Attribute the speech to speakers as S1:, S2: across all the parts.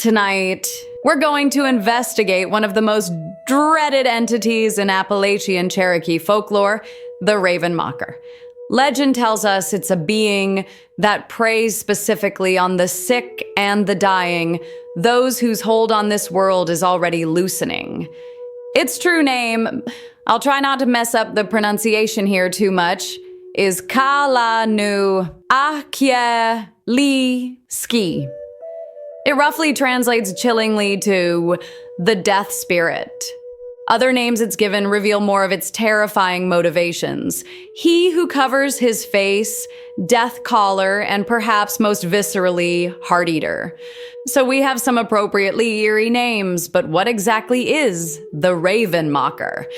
S1: Tonight, we're going to investigate one of the most dreaded entities in Appalachian Cherokee folklore, the Raven Mocker. Legend tells us it's a being that preys specifically on the sick and the dying, those whose hold on this world is already loosening. Its true name, I'll try not to mess up the pronunciation here too much, is Kâ'lanû Ahkyeli'skï. It roughly translates chillingly to the death spirit. Other names it's given reveal more of its terrifying motivations. He who covers his face, death caller, and perhaps most viscerally, heart eater. So we have some appropriately eerie names, but what exactly is the Raven Mocker?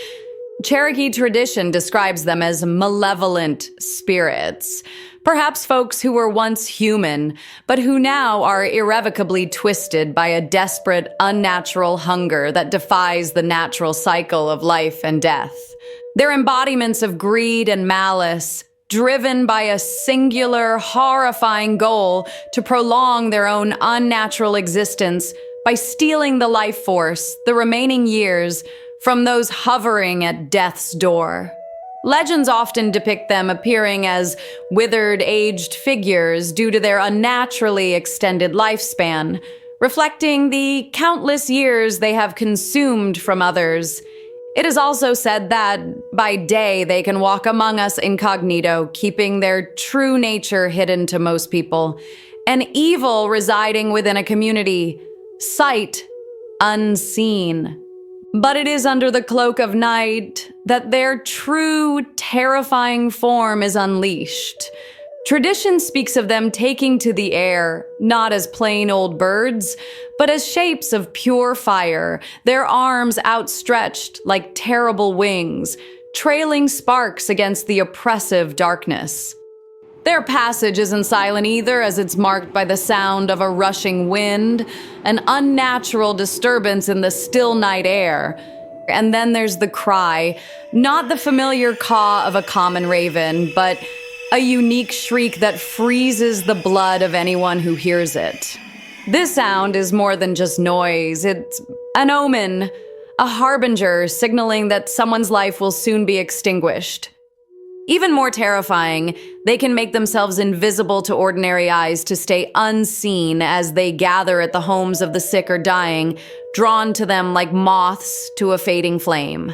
S1: Cherokee tradition describes them as malevolent spirits. Perhaps folks who were once human, but who now are irrevocably twisted by a desperate, unnatural hunger that defies the natural cycle of life and death. They're embodiments of greed and malice, driven by a singular, horrifying goal to prolong their own unnatural existence by stealing the life force, the remaining years, from those hovering at death's door. Legends often depict them appearing as withered, aged figures due to their unnaturally extended lifespan, reflecting the countless years they have consumed from others. It is also said that, by day, they can walk among us incognito, keeping their true nature hidden to most people. An evil residing within a community, sight unseen. But it is under the cloak of night that their true, terrifying form is unleashed. Tradition speaks of them taking to the air, not as plain old birds, but as shapes of pure fire, their arms outstretched like terrible wings, trailing sparks against the oppressive darkness. Their passage isn't silent either, as it's marked by the sound of a rushing wind, an unnatural disturbance in the still night air. And then there's the cry, not the familiar caw of a common raven, but a unique shriek that freezes the blood of anyone who hears it. This sound is more than just noise. It's an omen, a harbinger signaling that someone's life will soon be extinguished. Even more terrifying, they can make themselves invisible to ordinary eyes to stay unseen as they gather at the homes of the sick or dying, drawn to them like moths to a fading flame.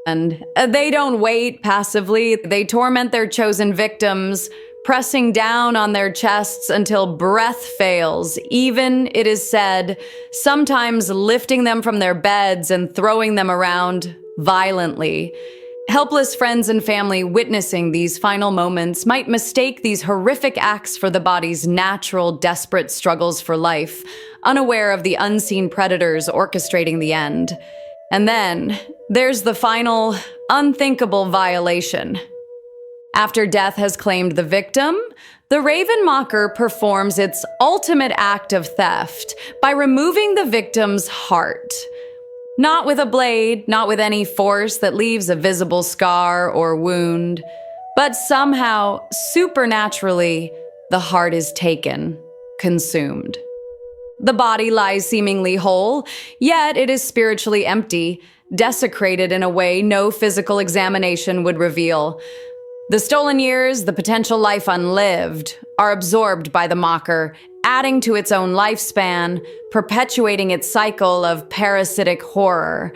S1: And they don't wait passively. They torment their chosen victims, pressing down on their chests until breath fails, even, it is said, sometimes lifting them from their beds and throwing them around violently. Helpless friends and family witnessing these final moments might mistake these horrific acts for the body's natural, desperate struggles for life, unaware of the unseen predators orchestrating the end. And then, there's the final, unthinkable violation. After death has claimed the victim, the Raven Mocker performs its ultimate act of theft by removing the victim's heart. Not with a blade, not with any force that leaves a visible scar or wound, but somehow, supernaturally, the heart is taken, consumed. The body lies seemingly whole, yet it is spiritually empty, desecrated in a way no physical examination would reveal. The stolen years, the potential life unlived, are absorbed by the mocker, adding to its own lifespan, perpetuating its cycle of parasitic horror.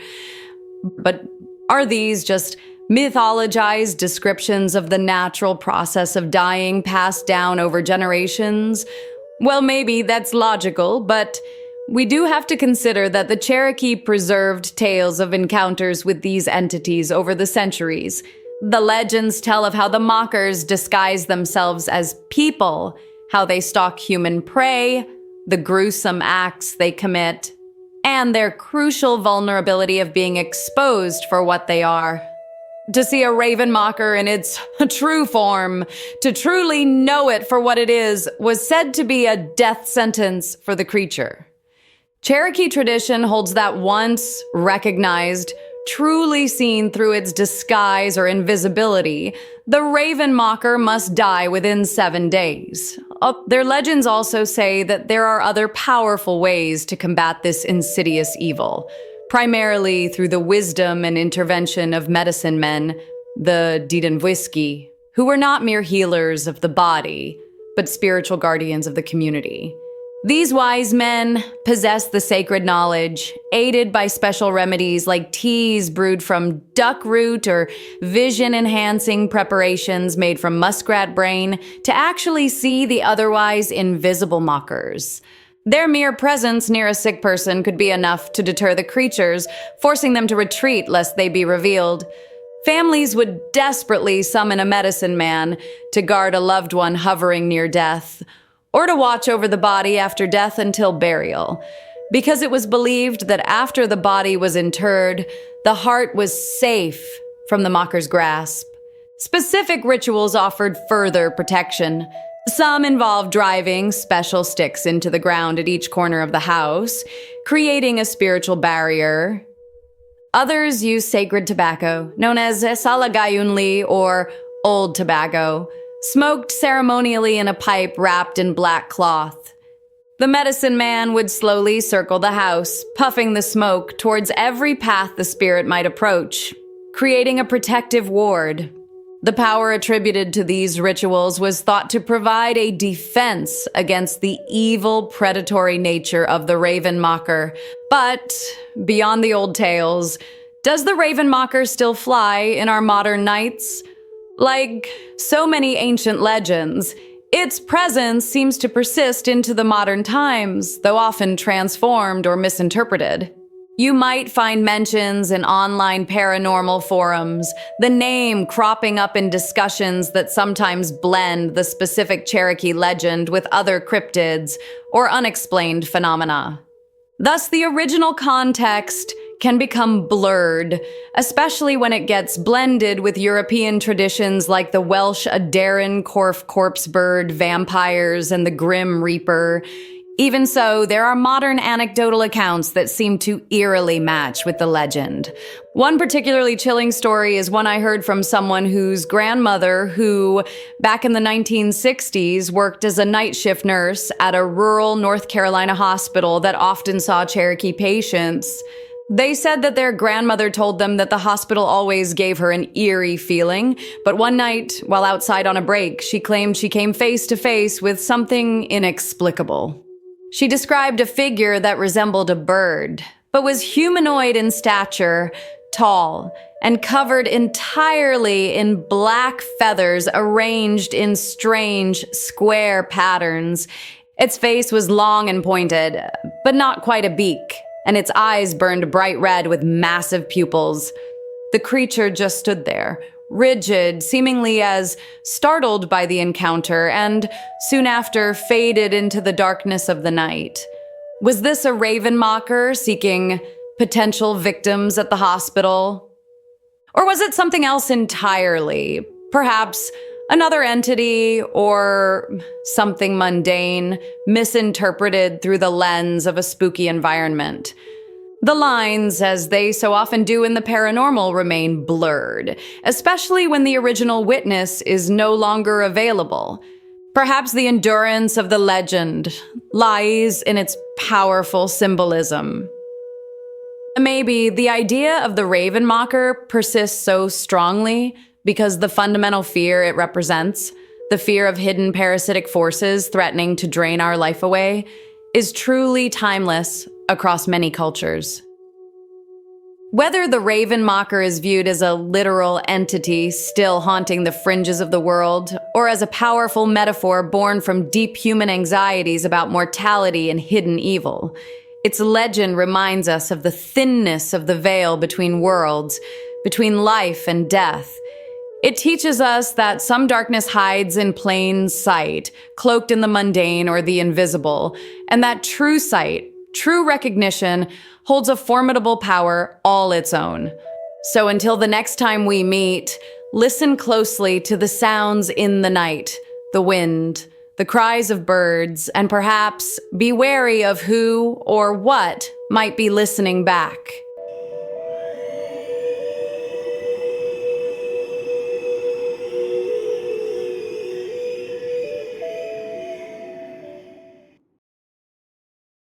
S1: But are these just mythologized descriptions of the natural process of dying passed down over generations? Well, maybe that's logical, but we do have to consider that the Cherokee preserved tales of encounters with these entities over the centuries. The legends tell of how the mockers disguise themselves as people, how they stalk human prey, the gruesome acts they commit, and their crucial vulnerability of being exposed for what they are. To see a raven mocker in its true form, to truly know it for what it is, was said to be a death sentence for the creature. Cherokee tradition holds that once recognized, truly seen through its disguise or invisibility, the raven mocker must die within 7 days. Their legends also say that there are other powerful ways to combat this insidious evil, primarily through the wisdom and intervention of medicine men, the Kâ'lanû, who were not mere healers of the body, but spiritual guardians of the community. These wise men possessed the sacred knowledge, aided by special remedies like teas brewed from duck root or vision-enhancing preparations made from muskrat brain, to actually see the otherwise invisible mockers. Their mere presence near a sick person could be enough to deter the creatures, forcing them to retreat lest they be revealed. Families would desperately summon a medicine man to guard a loved one hovering near death, or to watch over the body after death until burial, because it was believed that after the body was interred, the heart was safe from the mocker's grasp. Specific rituals offered further protection. Some involved driving special sticks into the ground at each corner of the house, creating a spiritual barrier. Others used sacred tobacco, known as salagayunli or old tobacco, smoked ceremonially in a pipe wrapped in black cloth. The medicine man would slowly circle the house, puffing the smoke towards every path the spirit might approach, creating a protective ward. The power attributed to these rituals was thought to provide a defense against the evil, predatory nature of the raven mocker. But, beyond the old tales, does the raven mocker still fly in our modern nights? Like so many ancient legends, its presence seems to persist into the modern times, though often transformed or misinterpreted. You might find mentions in online paranormal forums, the name cropping up in discussions that sometimes blend the specific Cherokee legend with other cryptids or unexplained phenomena. Thus, the original context can become blurred, especially when it gets blended with European traditions like the Welsh Adaryn corpse bird, vampires, and the Grim Reaper. Even so, there are modern anecdotal accounts that seem to eerily match with the legend. One particularly chilling story is one I heard from someone whose grandmother, who, back in the 1960s, worked as a night shift nurse at a rural North Carolina hospital that often saw Cherokee patients. They said that their grandmother told them that the hospital always gave her an eerie feeling, but one night, while outside on a break, she claimed she came face to face with something inexplicable. She described a figure that resembled a bird, but was humanoid in stature, tall, and covered entirely in black feathers arranged in strange, square patterns. Its face was long and pointed, but not quite a beak, and its eyes burned bright red with massive pupils. The creature just stood there, rigid, seemingly as startled by the encounter, and soon after faded into the darkness of the night. Was this a raven mocker seeking potential victims at the hospital? Or was it something else entirely? Perhaps another entity or something mundane, misinterpreted through the lens of a spooky environment. The lines, as they so often do in the paranormal, remain blurred, especially when the original witness is no longer available. Perhaps the endurance of the legend lies in its powerful symbolism. Maybe the idea of the raven mocker persists so strongly because the fundamental fear it represents, the fear of hidden parasitic forces threatening to drain our life away, is truly timeless across many cultures. Whether the raven mocker is viewed as a literal entity still haunting the fringes of the world, or as a powerful metaphor born from deep human anxieties about mortality and hidden evil, its legend reminds us of the thinness of the veil between worlds, between life and death. It teaches us that some darkness hides in plain sight, cloaked in the mundane or the invisible, and that true sight, true recognition, holds a formidable power all its own. So until the next time we meet, listen closely to the sounds in the night, the wind, the cries of birds, and perhaps be wary of who or what might be listening back.